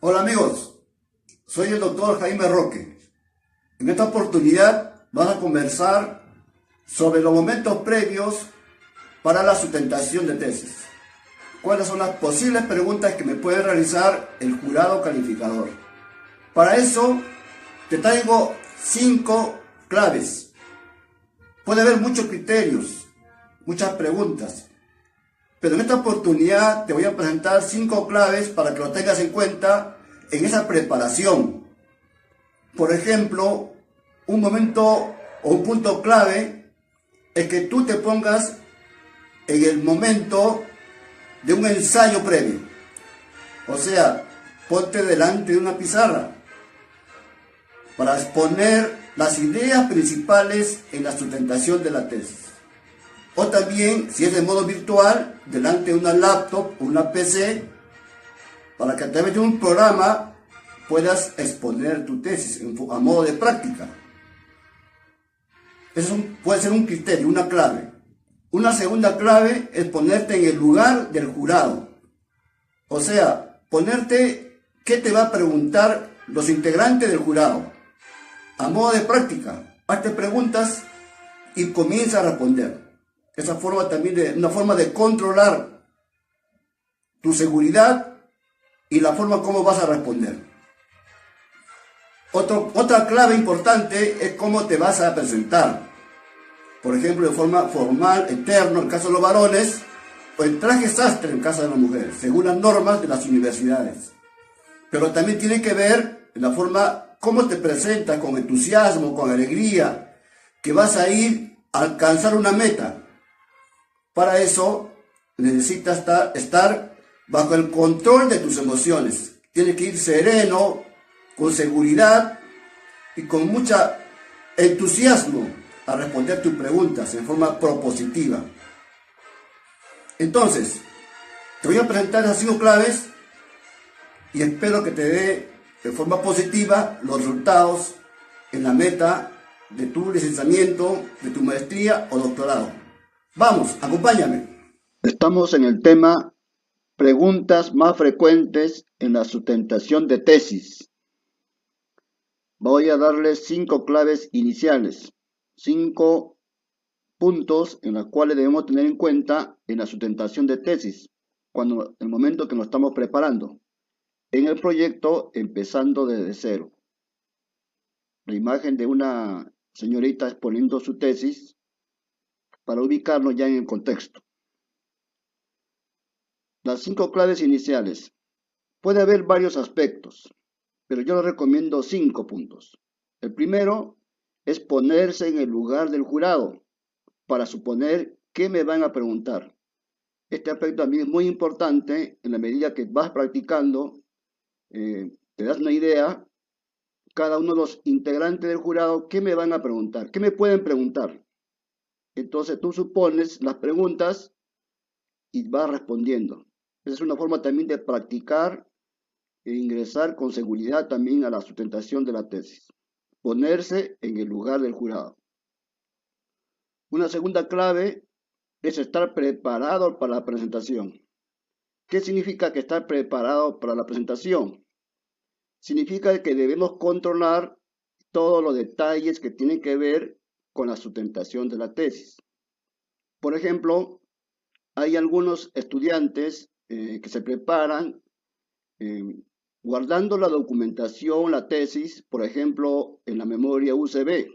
Hola amigos, soy el doctor Jaime Roque. En esta oportunidad vamos a conversar sobre los momentos previos para la sustentación de tesis. ¿Cuáles son las posibles preguntas que me puede realizar el jurado calificador? Para eso te traigo 5 claves. Puede haber muchos criterios, muchas preguntas, pero en esta oportunidad te voy a presentar 5 claves para que lo tengas en cuenta en esa preparación. Por ejemplo, un momento o un punto clave es que tú te pongas en el momento de un ensayo previo. O sea, ponte delante de una pizarra para exponer las ideas principales en la sustentación de la tesis. O también, si es de modo virtual, delante de una laptop o una PC, para que a través de un programa puedas exponer tu tesis a modo de práctica. Eso puede ser un criterio, una clave. Una segunda clave es ponerte en el lugar del jurado. O sea, ponerte qué te va a preguntar los integrantes del jurado. A modo de práctica, hazte preguntas y comienza a responder. Esa forma también una forma de controlar tu seguridad y la forma como vas a responder. Otra clave importante es cómo te vas a presentar. Por ejemplo, de forma formal, eterno, en el caso de los varones, o en traje sastre en el caso de las mujeres, según las normas de las universidades. Pero también tiene que ver en la forma cómo te presentas, con entusiasmo, con alegría, que vas a ir a alcanzar una meta. Para eso necesitas estar bajo el control de tus emociones. Tienes que ir sereno, con seguridad y con mucho entusiasmo a responder tus preguntas en forma propositiva. Entonces, te voy a presentar esas 5 claves y espero que te dé de forma positiva los resultados en la meta de tu licenciamiento, de tu maestría o doctorado. Vamos, acompáñame. Estamos en el tema preguntas más frecuentes en la sustentación de tesis. Voy a darles 5 claves iniciales, 5 puntos en los cuales debemos tener en cuenta en la sustentación de tesis, cuando el momento que nos estamos preparando en el proyecto, empezando desde cero. La imagen de una señorita exponiendo su tesis para ubicarnos ya en el contexto. Las 5 claves iniciales. Puede haber varios aspectos, pero yo les recomiendo 5 puntos. El primero es ponerse en el lugar del jurado para suponer qué me van a preguntar. Este aspecto también es muy importante en la medida que vas practicando, te das una idea, cada uno de los integrantes del jurado, qué me van a preguntar, qué me pueden preguntar. Entonces tú supones las preguntas y vas respondiendo. Esa es una forma también de practicar e ingresar con seguridad también a la sustentación de la tesis. Ponerse en el lugar del jurado. Una segunda clave es estar preparado para la presentación. ¿Qué significa que estar preparado para la presentación? Significa que debemos controlar todos los detalles que tienen que ver con la sustentación de la tesis. Por ejemplo, hay algunos estudiantes que se preparan eh, guardando la documentación, la tesis, por ejemplo, en la memoria USB,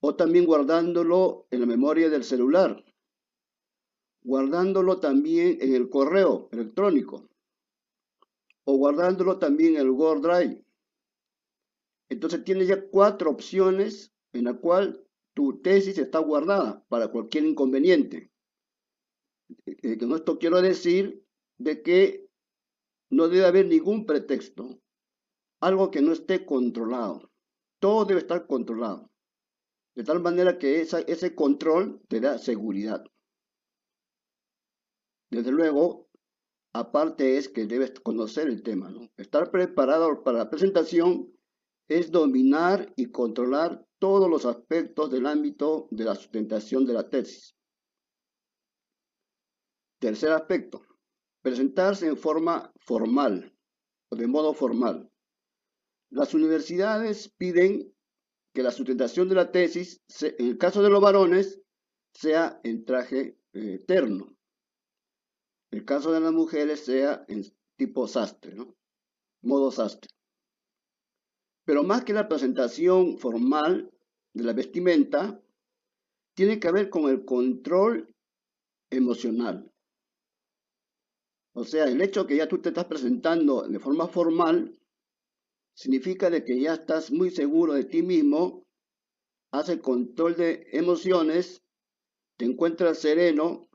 o también guardándolo en la memoria del celular, guardándolo también en el correo electrónico, o guardándolo también en el Word Drive. Entonces tienes ya 4 opciones en la cual tu tesis está guardada para cualquier inconveniente. Con esto quiero decir de que no debe haber ningún pretexto, algo que no esté controlado. Todo debe estar controlado, de tal manera que ese control te da seguridad. Desde luego, aparte es que debes conocer el tema, ¿no? Estar preparado para la presentación es dominar y controlar todos los aspectos del ámbito de la sustentación de la tesis. Tercer aspecto, presentarse en forma formal. o de modo formal. Las universidades piden que la sustentación de la tesis, en el caso de los varones, sea en traje terno. En el caso de las mujeres sea en tipo sastre, ¿no? Modo sastre. Pero más que la presentación formal de la vestimenta, tiene que ver con el control emocional. O sea, el hecho que ya tú te estás presentando de forma formal significa de que ya estás muy seguro de ti mismo, haces control de emociones, te encuentras sereno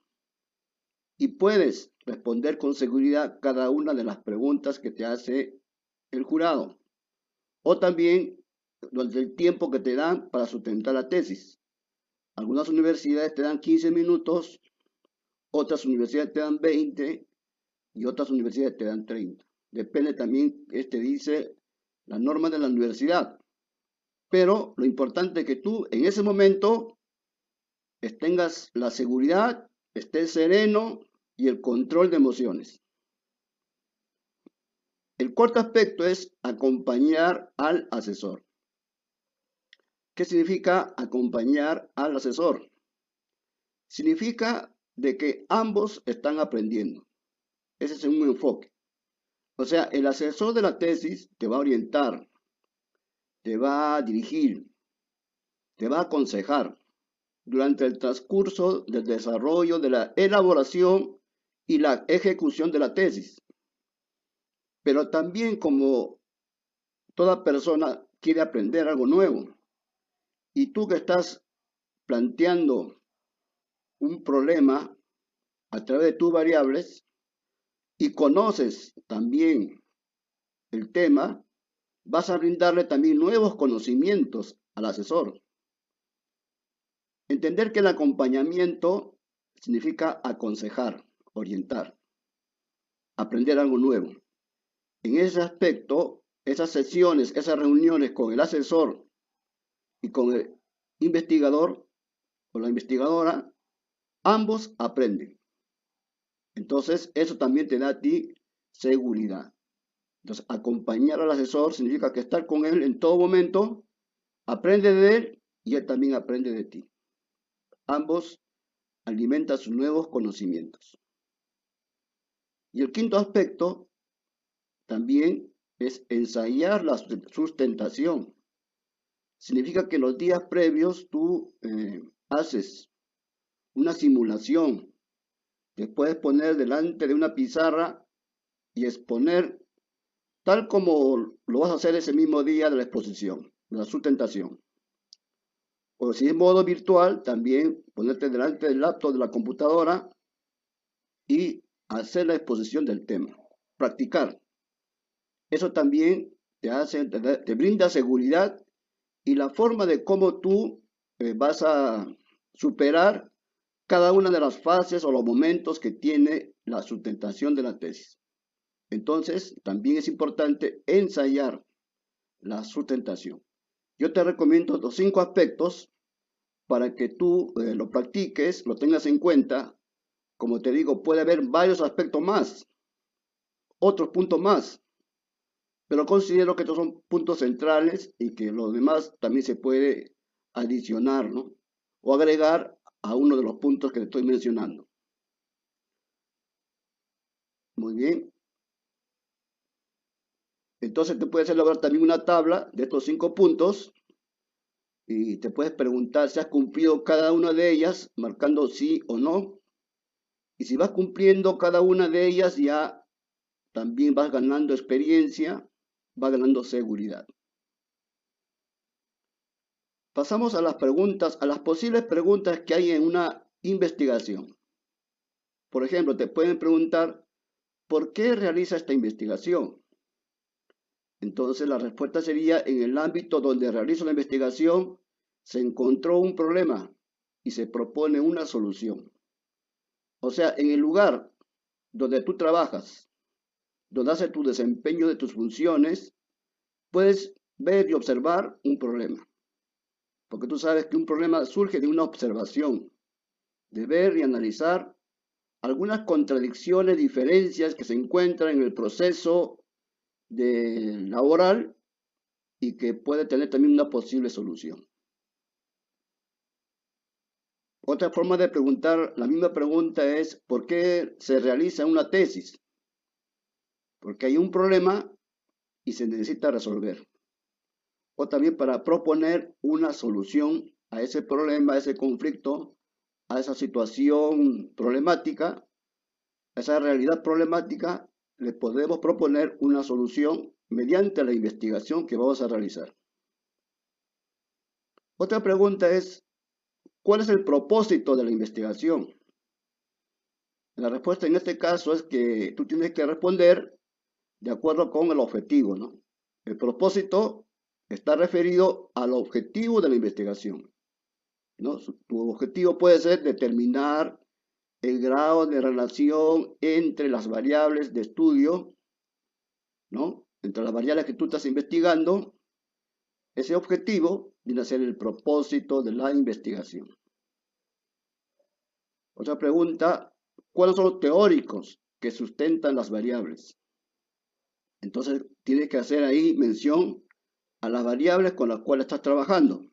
y puedes responder con seguridad cada una de las preguntas que te hace el jurado. O también durante el tiempo que te dan para sustentar la tesis. Algunas universidades te dan 15 minutos, otras universidades te dan 20 y otras universidades te dan 30. Depende también, dice la norma de la universidad. Pero lo importante es que tú en ese momento tengas la seguridad, estés sereno y el control de emociones. El cuarto aspecto es acompañar al asesor. ¿Qué significa acompañar al asesor? Significa de que ambos están aprendiendo. Ese es un enfoque. O sea, el asesor de la tesis te va a orientar, te va a dirigir, te va a aconsejar durante el transcurso del desarrollo, de la elaboración y la ejecución de la tesis. Pero también como toda persona quiere aprender algo nuevo y tú que estás planteando un problema a través de tus variables y conoces también el tema, vas a brindarle también nuevos conocimientos al asesor. Entender que el acompañamiento significa aconsejar, orientar, aprender algo nuevo. En ese aspecto, esas sesiones, esas reuniones con el asesor y con el investigador o la investigadora, ambos aprenden. Entonces, eso también te da a ti seguridad. Entonces, acompañar al asesor significa que estar con él en todo momento, aprende de él y él también aprende de ti. Ambos alimentan sus nuevos conocimientos. Y el quinto aspecto también es ensayar la sustentación. Significa que los días previos tú haces una simulación. Te puedes poner delante de una pizarra y exponer tal como lo vas a hacer ese mismo día de la exposición, de la sustentación. O si es modo virtual, también ponerte delante del laptop de la computadora y hacer la exposición del tema. Practicar. Eso también te brinda seguridad y la forma de cómo tú vas a superar cada una de las fases o los momentos que tiene la sustentación de la tesis. Entonces, también es importante ensayar la sustentación. Yo te recomiendo los 5 aspectos para que tú lo practiques, lo tengas en cuenta. Como te digo, puede haber varios aspectos más, otros puntos más, pero considero que estos son puntos centrales y que los demás también se puede adicionar, ¿no? O agregar a uno de los puntos que te estoy mencionando. Muy bien. Entonces tú puedes elaborar también una tabla de estos 5 puntos y te puedes preguntar si has cumplido cada una de ellas, marcando sí o no. Y si vas cumpliendo cada una de ellas, ya también vas ganando experiencia, vas ganando seguridad. Pasamos a las preguntas, a las posibles preguntas que hay en una investigación. Por ejemplo, te pueden preguntar, ¿por qué realiza esta investigación? Entonces la respuesta sería, en el ámbito donde realizo la investigación, se encontró un problema y se propone una solución. O sea, en el lugar donde tú trabajas, donde haces tu desempeño de tus funciones, puedes ver y observar un problema. Porque tú sabes que un problema surge de una observación, de ver y analizar algunas contradicciones, diferencias que se encuentran en el proceso laboral y que puede tener también una posible solución. Otra forma de preguntar la misma pregunta es: ¿por qué se realiza una tesis? Porque hay un problema y se necesita resolver. O también para proponer una solución a ese problema, a ese conflicto, a esa situación problemática, a esa realidad problemática, le podemos proponer una solución mediante la investigación que vamos a realizar. Otra pregunta es: ¿cuál es el propósito de la investigación? La respuesta en este caso es que tú tienes que responder de acuerdo con el objetivo, ¿no? El propósito está referido al objetivo de la investigación, ¿no? Tu objetivo puede ser determinar el grado de relación entre las variables de estudio, ¿no? Entre las variables que tú estás investigando. Ese objetivo viene a ser el propósito de la investigación. Otra pregunta: ¿cuáles son los teóricos que sustentan las variables? Entonces, tienes que hacer ahí mención a las variables con las cuales estás trabajando.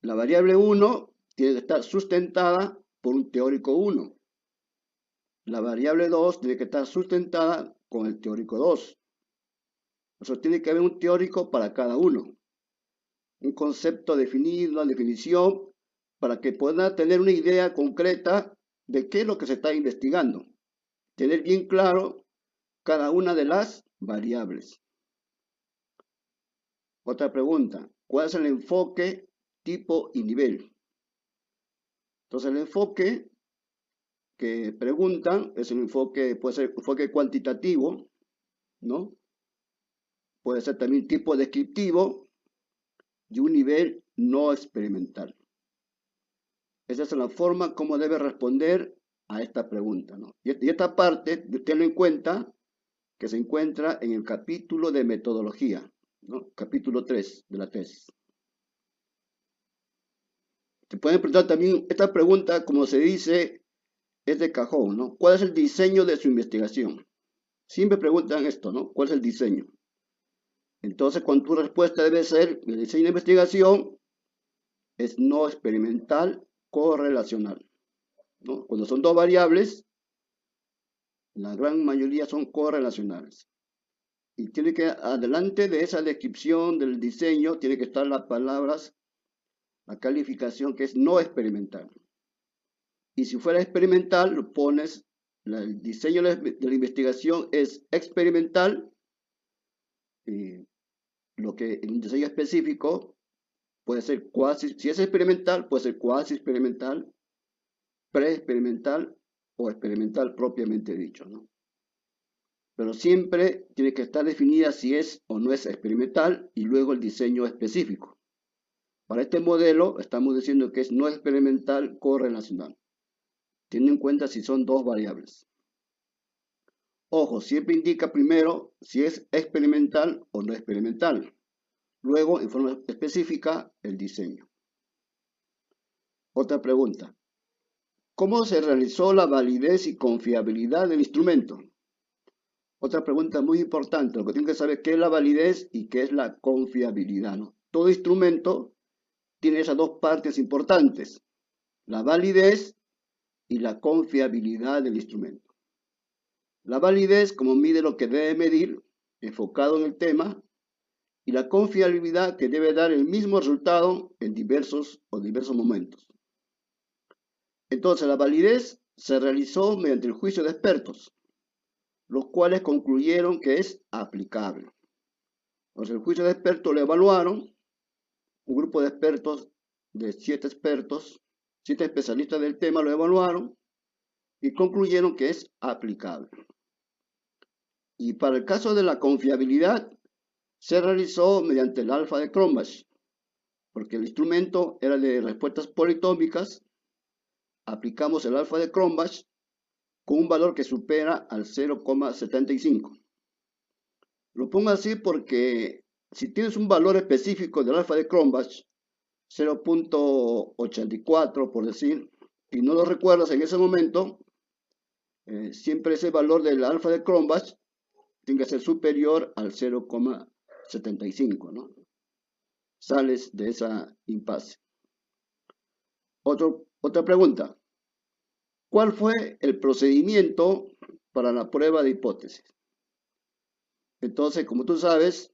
La variable 1 tiene que estar sustentada por un teórico 1. La variable 2 tiene que estar sustentada con el teórico 2. O sea, tiene que haber un teórico para cada uno. Un concepto definido, una definición, para que puedan tener una idea concreta de qué es lo que se está investigando. Tener bien claro cada una de las variables. Otra pregunta: ¿cuál es el enfoque, tipo y nivel? Entonces, el enfoque que preguntan es un enfoque, puede ser enfoque cuantitativo, ¿no? Puede ser también tipo descriptivo y un nivel no experimental. Esa es la forma como debe responder a esta pregunta, ¿no? Y esta parte, tenlo en cuenta, que se encuentra en el capítulo de metodología, ¿no? Capítulo 3 de la tesis. Te pueden preguntar también esta pregunta, como se dice, es de cajón, ¿no? ¿Cuál es el diseño de su investigación? Siempre preguntan esto, ¿no? ¿Cuál es el diseño? Entonces, cuando tu respuesta debe ser: el diseño de investigación es no experimental correlacional, ¿no? Cuando son dos variables, la gran mayoría son correlacionales. Y tiene que, adelante de esa descripción del diseño, tiene que estar las palabras, la calificación que es no experimental. Y si fuera experimental, lo pones, el diseño de la investigación es experimental, lo que en un diseño específico puede ser cuasi, si es experimental, puede ser cuasi experimental, pre-experimental o experimental propiamente dicho, ¿no? Pero siempre tiene que estar definida si es o no es experimental y luego el diseño específico. Para este modelo estamos diciendo que es no experimental correlacional, teniendo en cuenta si son dos variables. Ojo, siempre indica primero si es experimental o no experimental. Luego, en forma específica, el diseño. Otra pregunta: ¿cómo se realizó la validez y confiabilidad del instrumento? Otra pregunta muy importante, lo que tienen que saber es qué es la validez y qué es la confiabilidad, ¿no? Todo instrumento tiene esas dos partes importantes: la validez y la confiabilidad del instrumento. La validez, como mide lo que debe medir, enfocado en el tema, y la confiabilidad, que debe dar el mismo resultado en diversos momentos. Entonces, la validez se realizó mediante el juicio de expertos, los cuales concluyeron que es aplicable. Entonces, el juicio de expertos lo evaluaron, un grupo de expertos, de 7 expertos, 7 especialistas del tema lo evaluaron y concluyeron que es aplicable. Y para el caso de la confiabilidad, se realizó mediante el alfa de Cronbach, porque el instrumento era de respuestas politómicas. Aplicamos el alfa de Cronbach con un valor que supera al 0,75. Lo pongo así porque si tienes un valor específico del alfa de Cronbach, 0,84 por decir, y no lo recuerdas en ese momento, siempre ese valor del alfa de Cronbach tiene que ser superior al 0,75, ¿no? Sales de esa impasse. Otra pregunta. ¿Cuál fue el procedimiento para la prueba de hipótesis? Entonces, como tú sabes,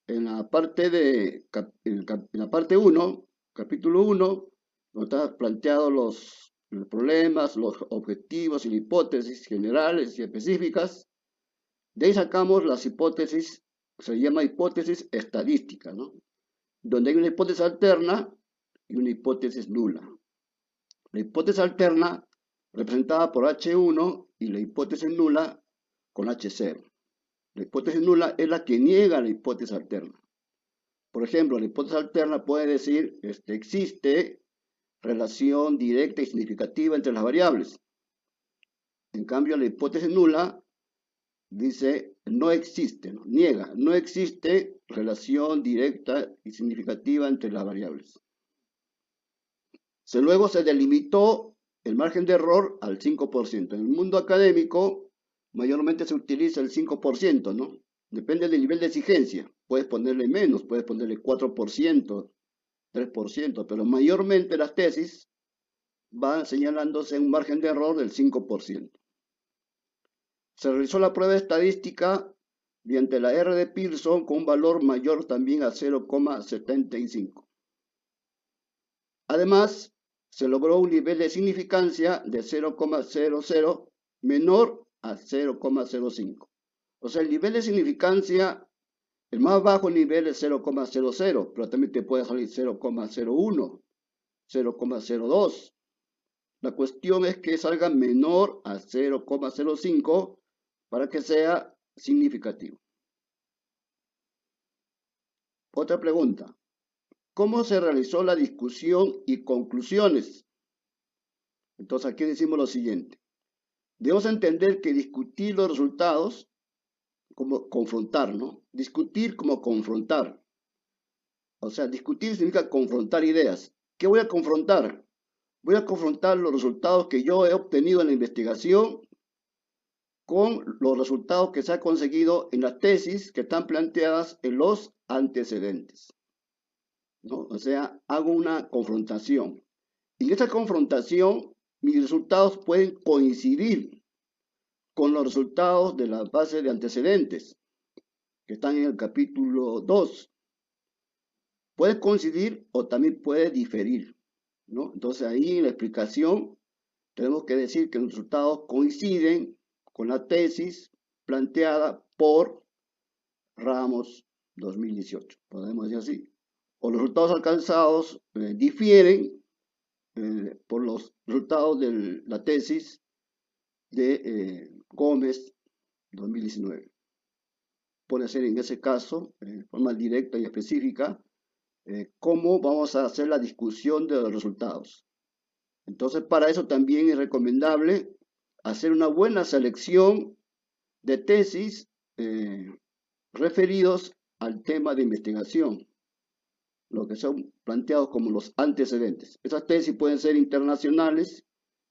en la parte en la parte 1, capítulo 1, donde están planteados los problemas, los objetivos y las hipótesis generales y específicas, de ahí sacamos las hipótesis, se llama hipótesis estadística, ¿no? Donde hay una hipótesis alterna y una hipótesis nula. La hipótesis alterna representada por H1 y la hipótesis nula con H0. La hipótesis nula es la que niega la hipótesis alterna. Por ejemplo, la hipótesis alterna puede decir existe relación directa y significativa entre las variables. En cambio, la hipótesis nula dice no existe, ¿no? Niega, no existe relación directa y significativa entre las variables. Luego se delimitó el margen de error al 5%. En el mundo académico, mayormente se utiliza el 5%, ¿no? Depende del nivel de exigencia. Puedes ponerle menos, puedes ponerle 4%, 3%, pero mayormente las tesis van señalándose un margen de error del 5%. Se realizó la prueba estadística mediante la R de Pearson con un valor mayor también a 0,75. Además, se logró un nivel de significancia de 0,00 menor a 0,05. O sea, el nivel de significancia, el más bajo nivel es 0,00, pero también te puede salir 0,01, 0,02. La cuestión es que salga menor a 0,05 para que sea significativo. Otra pregunta. ¿Cómo se realizó la discusión y conclusiones? Entonces aquí decimos lo siguiente. Debemos entender que discutir los resultados, como confrontar, ¿no? Discutir como confrontar. O sea, discutir significa confrontar ideas. ¿Qué voy a confrontar? Voy a confrontar los resultados que yo he obtenido en la investigación con los resultados que se han conseguido en las tesis que están planteadas en los antecedentes, ¿no? O sea, hago una confrontación. Y en esa confrontación, mis resultados pueden coincidir con los resultados de la base de antecedentes, que están en el capítulo 2. Puede coincidir o también puede diferir, ¿no? Entonces ahí en la explicación tenemos que decir que los resultados coinciden con la tesis planteada por Ramos 2018, podemos decir así. O los resultados alcanzados difieren por los resultados de la tesis de Gómez 2019. Puede ser en ese caso, de forma directa y específica, cómo vamos a hacer la discusión de los resultados. Entonces, para eso también es recomendable hacer una buena selección de tesis referidos al tema de investigación, lo que son planteados como los antecedentes. Esas tesis pueden ser internacionales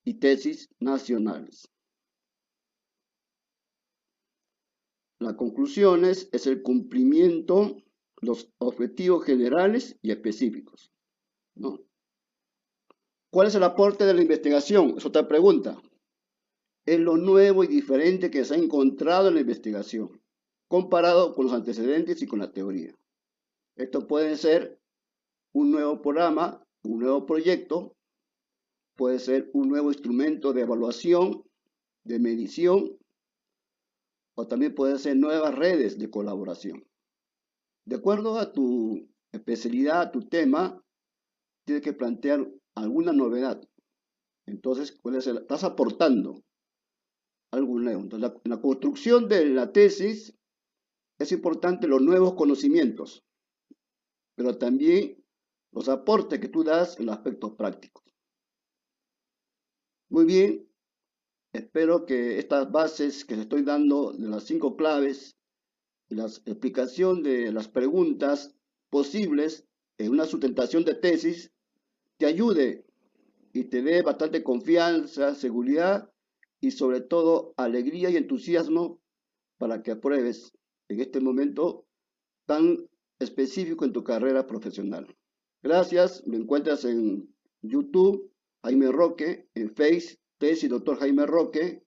y tesis nacionales. Las conclusiones es el cumplimiento, los objetivos generales y específicos, ¿no? ¿Cuál es el aporte de la investigación? Es otra pregunta. Es lo nuevo y diferente que se ha encontrado en la investigación, comparado con los antecedentes y con la teoría. Esto puede ser un nuevo programa, un nuevo proyecto, puede ser un nuevo instrumento de evaluación, de medición, o también puede ser nuevas redes de colaboración. De acuerdo a tu especialidad, a tu tema, tienes que plantear alguna novedad. Entonces, estás aportando algo nuevo. Entonces, en la construcción de la tesis es importante los nuevos conocimientos, pero también los aportes que tú das en los aspectos prácticos. Muy bien, espero que estas bases que te estoy dando de las 5 claves y la explicación de las preguntas posibles en una sustentación de tesis te ayude y te dé bastante confianza, seguridad y sobre todo alegría y entusiasmo para que apruebes en este momento tan específico en tu carrera profesional. Gracias, me encuentras en YouTube, Jaime Roque, en Face, Tesis Doctor Jaime Roque,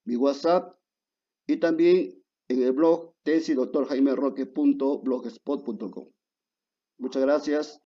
mi WhatsApp y también en el blog tesidoctorjaimeroque.blogspot.com. Muchas gracias.